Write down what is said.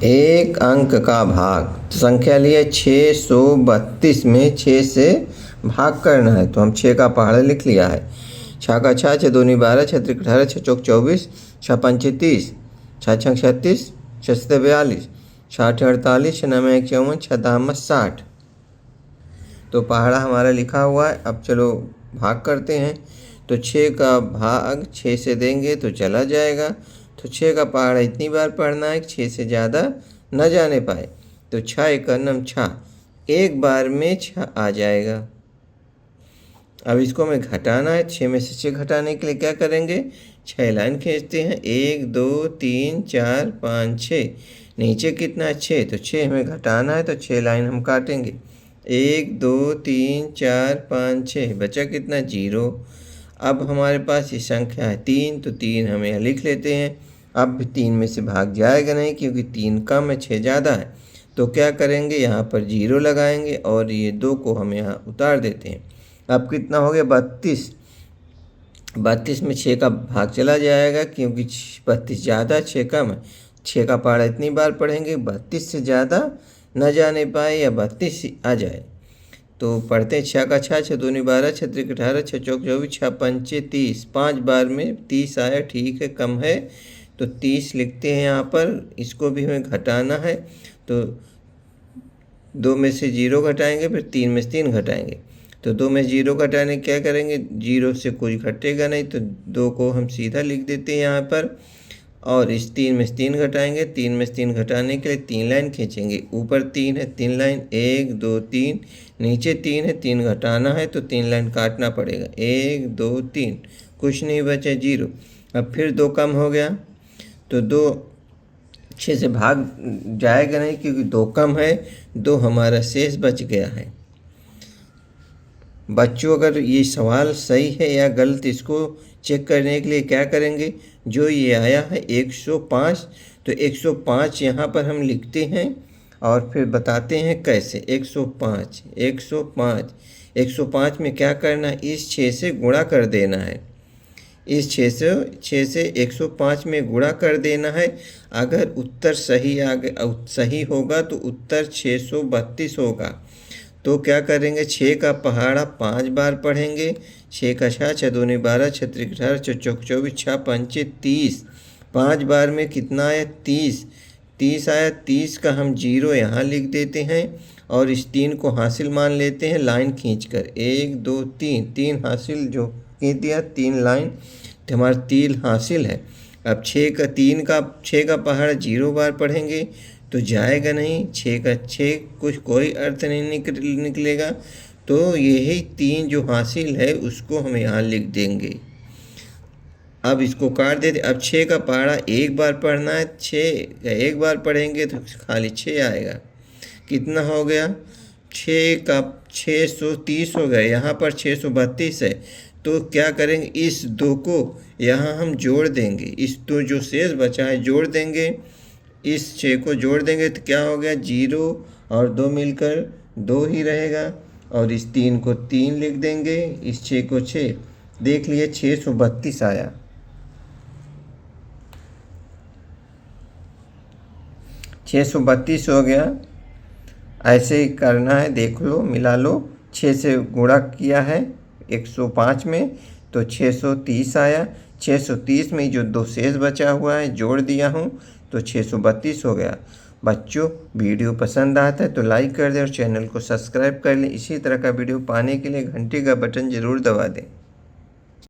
एक अंक का भाग, तो संख्या लिए 632 में 6 से भाग करना है। तो हम 6 का पहाड़ा लिख लिया है। 6 का 6, 6 दूनी 12, 6 त्रिक 18, 6 चौक 24, 6 पंचे 30, 6 छंग 36, 6 सत्ते 42, 6 आठे 48, 6 नवे 51, 6 दाम 60। तो पहाड़ा हमारा लिखा हुआ है। अब चलो भाग करते हैं। तो 6 का भाग 6 से देंगे तो चला जाएगा। तो 6 का पहाड़ा इतनी बार पढ़ना है कि 6 से ज़्यादा न जाने पाए। तो 6 एक नम 6, एक बार में 6 आ जाएगा। अब इसको हमें घटाना है। 6 में से 6 घटाने के लिए क्या करेंगे, 6 लाइन खींचते हैं। 1 2 3 4 5 6। नीचे कितना है 6, तो 6 हमें घटाना है। तो 6 लाइन हम काटेंगे। 1 2 3 4 5 6, बचा कितना 0। अब हमारे पास ये संख्या है 3, तो 3 हम यहाँ लिख लेते हैं। अब भी 3 में से भाग जाएगा नहीं, क्योंकि 3 कम है 6 ज़्यादा है। तो क्या करेंगे, यहाँ पर 0 लगाएंगे और ये 2 को हम यहाँ उतार देते हैं। अब कितना हो गया 32। 32 में 6 का भाग चला जाएगा, क्योंकि 32 ज़्यादा 6 कम है। 6 का पहाड़ा इतनी बार पढ़ेंगे 32 से ज़्यादा न जाने पाए या 32 आ जाए। तो पढ़ते हैं। 6 का 6, 6 दूनी 12, 6 त्रिक 18, 6 चौक 24, 6 पंचे 30। 5 बार में 30 आया, ठीक है, कम है। तो 30 लिखते हैं यहाँ पर। इसको भी हमें घटाना है। तो 2 में से 0 घटाएंगे, फिर 3 में से 3 घटाएंगे। तो 2 में 0 घटाने क्या करेंगे, 0 से कुछ घटेगा नहीं, तो 2 को हम सीधा लिख देते हैं यहाँ पर। और इस 3 में से 3 घटाएंगे। 3 में से 3 घटाने के लिए 3 लाइन खींचेंगे। ऊपर 3 है, 3 लाइन 1 2 3, नीचे 3 है, 3 घटाना है, तो 3 लाइन काटना पड़ेगा। 1 2 3, कुछ नहीं बचे 0। अब फिर 2 कम हो गया, तो 2 6 से भाग जाएगा नहीं, क्योंकि 2 कम है। 2 हमारा शेष बच गया है। बच्चों, अगर ये सवाल सही है या गलत, इसको चेक करने के लिए क्या करेंगे, जो ये आया है 105, तो 105 यहाँ पर हम लिखते हैं और फिर बताते हैं कैसे। 105 105 105 में क्या करना है, इस 6 से गुणा कर देना है। इस 6 से 105 में गुणा कर देना है। अगर उत्तर सही होगा तो उत्तर 632 होगा। तो क्या करेंगे, 6 का पहाड़ा 5 बार पढ़ेंगे। 6 का 6, 6 दूनी 12, 6 त्रिक 18, 6 चौक 24, 6 पंचे 30। 5 बार में कितना आया 30। 30 आया। 30 का हम 0 यहाँ लिख देते हैं और इस 3 को हासिल मान लेते हैं लाइन खींचकर। 1 2 3, 3 हासिल जो खींच दिया, 3 लाइन, तो हमारा 3 हासिल है। अब 6 का पहाड़ा 0 बार पढ़ेंगे तो जाएगा नहीं। 6 का 6 कुछ कोई अर्थ नहीं निकलेगा। तो यही 3 जो हासिल है उसको हम यहाँ लिख देंगे। अब इसको काट देते। अब 6 का पहाड़ा 1 बार पढ़ना है। 6 1 बार पढ़ेंगे तो खाली 6 आएगा। कितना हो गया, 6 का 630 हो गया। यहाँ पर 632 है। तो क्या करेंगे, इस 2 को यहाँ हम जोड़ देंगे। इस 2 जो शेष बचा है जोड़ देंगे। इस 6 को जोड़ देंगे तो क्या हो गया, 0 और 2 मिलकर 2 ही रहेगा। और इस 3 को 3 लिख देंगे, इस 6 को 6। देख लिए 632 आया। 632 हो गया। ऐसे ही करना है, देख लो, मिला लो। 6 से गुणा किया है 105 में, तो 630 आया। 630 में जो 2 शेष बचा हुआ है जोड़ दिया हूँ, तो 632 हो गया। बच्चों, वीडियो पसंद आता है तो लाइक कर दें और चैनल को सब्सक्राइब कर लें। इसी तरह का वीडियो पाने के लिए घंटी का बटन ज़रूर दबा दें।